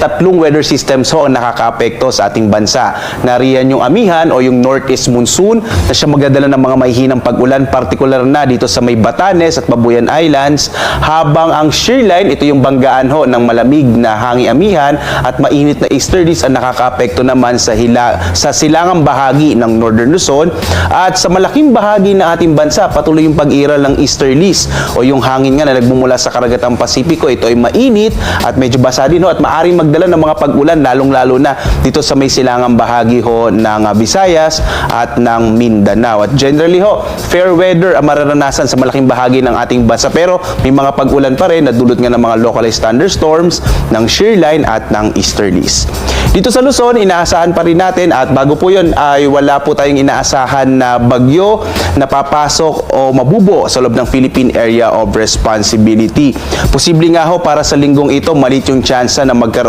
tatlong weather systems ho ang nakakaapekto sa ating bansa. Nariyan yung amihan o yung northeast monsoon na siya magdadala ng mga mahihinang pag-ulan, partikular na dito sa may Batanes at Babuyan Islands, habang ang shear line, ito yung banggaan ho ng malamig na hangi amihan at mainit na easterlies ang nakakaapekto naman sa silangang bahagi ng Northern Luzon, at sa malaking bahagi ng ating bansa patuloy yung pag-iral ng easterlies o yung hangin nga na nagmumula sa karagatang Pasipiko. Ito ay mainit at medyo basa din ho at maaaring magdala ng mga pag-ulan lalong-lalo na dito sa may silangang bahagi ho ng Visayas at ng Mindanao. At generally ho, fair weather ang mararanasan sa malaking bahagi ng ating bansa, pero may mga pag-ulan pa rin na dulot nga ng mga localized thunderstorms, ng shear line at ng easterlies. Dito sa Luzon, inaasahan pa rin natin, at bago po yun ay wala po tayong inaasahan na bagyo na papasok o mabubo sa loob ng Philippine Area of Responsibility. Posible nga ho para sa linggong ito, maliit yung tsansa na magkaroon